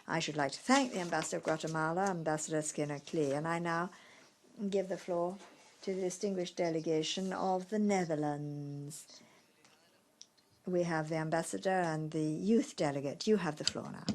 I should like to thank the Ambassador of Guatemala, Ambassador Skinner Klee, and I now give the floor to the distinguished delegation of the Netherlands. We have the Ambassador and the Youth Delegate. You have the floor now.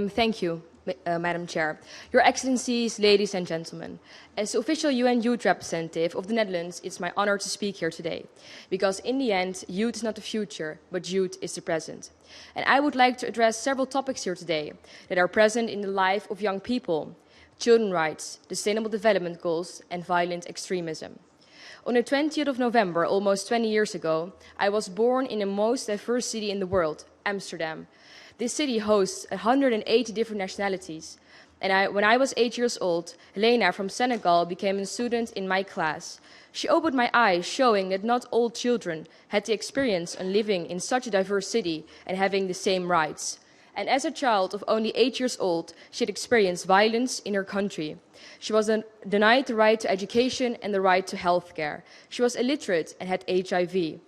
Thank you, Madam Chair. Your Excellencies, ladies and gentlemen, as the official UN Youth Representative of the Netherlands, it's my honor to speak here today, because in the end, youth is not the future, but youth is the present. And I would like to address several topics here today that are present in the life of young people: children's rights, the Sustainable Development Goals, and violent extremism. On the 20th of November, almost 20 years ago, I was born in the most diverse city in the world, Amsterdam. This city hosts 180 different nationalities. And when I was 8 years old, Helena from Senegal became a student in my class. She opened my eyes, showing that not all children had the experience of living in such a diverse city and having the same rights. And as a child of only 8 years old, she had experienced violence in her country. She was denied the right to education and the right to health care. She was illiterate and had HIV.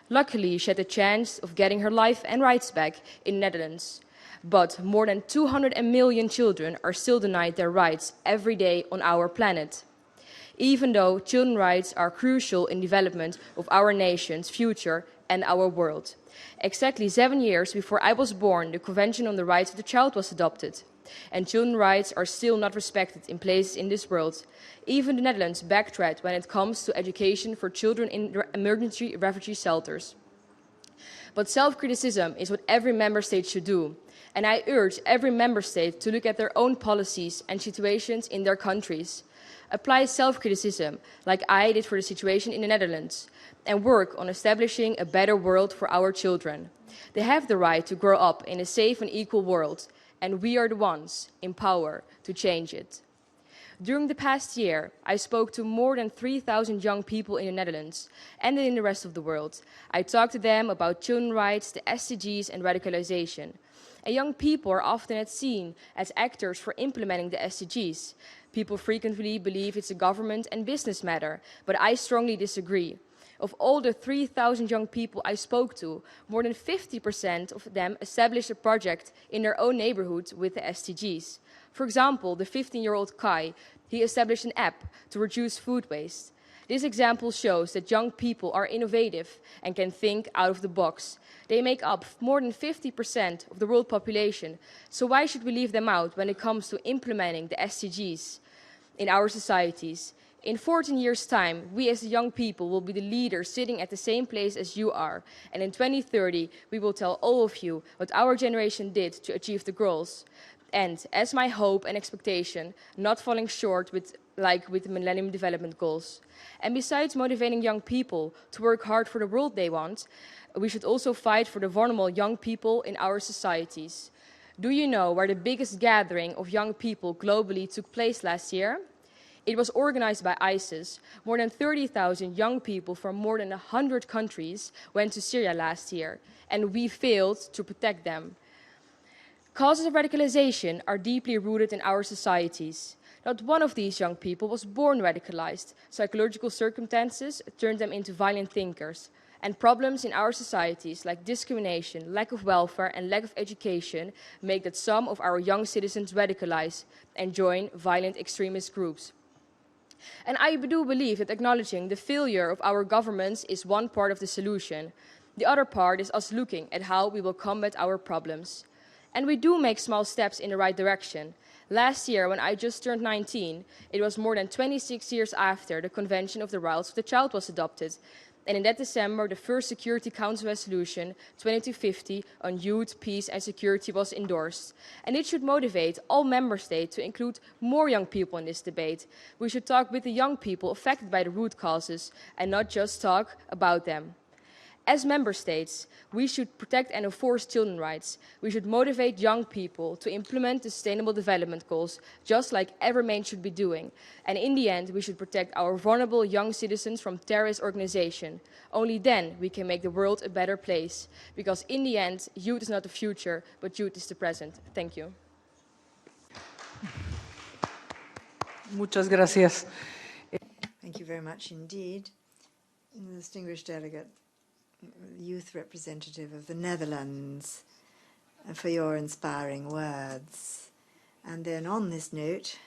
Luckily, she had the chance of getting her life and rights back in the Netherlands. But more than 200 million children are still denied their rights every day on our planet. Even though children's rights are crucial in development of our nation's future and our world. Exactly 7 years before I was born, the Convention on the Rights of the Child was adopted. And children's rights are still not respected in places in this world. Even the Netherlands backtracked when it comes to education for children in emergency refugee shelters. But self-criticism is what every member state should do. And I urge every member state to look at their own policies and situations in their countries. Apply self-criticism, like I did for the situation in the Netherlands, and work on establishing a better world for our children. They have the right to grow up in a safe and equal world, and we are the ones in power to change it. During the past year, I spoke to more than 3,000 young people in the Netherlands and in the rest of the world. I talked to them about children's rights, the SDGs, and radicalization. And young people are often seen as actors for implementing the SDGs. People frequently believe it's a government and business matter, but I strongly disagree. Of all the 3,000 young people I spoke to, more than 50% of them established a project in their own neighborhood with the SDGs. For example, the 15-year-old Kai, he established an app to reduce food waste. This example shows that young people are innovative and can think out of the box. They make up more than 50% of the world population, so why should we leave them out when it comes to implementing the SDGs in our societies? In 14 years' time, we as young people will be the leaders sitting at the same place as you are. And in 2030, we will tell all of you what our generation did to achieve the goals. And as my hope and expectation, not falling short with the Millennium Development Goals. And besides motivating young people to work hard for the world they want, we should also fight for the vulnerable young people in our societies. Do you know where the biggest gathering of young people globally took place last year? It was organized by ISIS. More than 30,000 young people from more than 100 countries went to Syria last year, and we failed to protect them. Causes of radicalization are deeply rooted in our societies. Not one of these young people was born radicalized. Psychological circumstances turned them into violent thinkers. And problems in our societies like discrimination, lack of welfare, and lack of education make that some of our young citizens radicalize and join violent extremist groups. And I do believe that acknowledging the failure of our governments is one part of the solution. The other part is us looking at how we will combat our problems. And we do make small steps in the right direction. Last year, when I just turned 19, it was more than 26 years after the Convention of the Rights of the Child was adopted. And in that December, the first Security Council Resolution 2250 on youth, peace and security was endorsed. And it should motivate all member states to include more young people in this debate. We should talk with the young people affected by the root causes and not just talk about them. As member states, we should protect and enforce children's rights. We should motivate young people to implement the Sustainable Development Goals, just like every man should be doing. And in the end, we should protect our vulnerable young citizens from terrorist organizations. Only then we can make the world a better place. Because in the end, youth is not the future, but youth is the present. Thank you. Muchas gracias. Thank you very much indeed. Distinguished delegate, youth representative of the Netherlands. and for your inspiring words. And then on this note,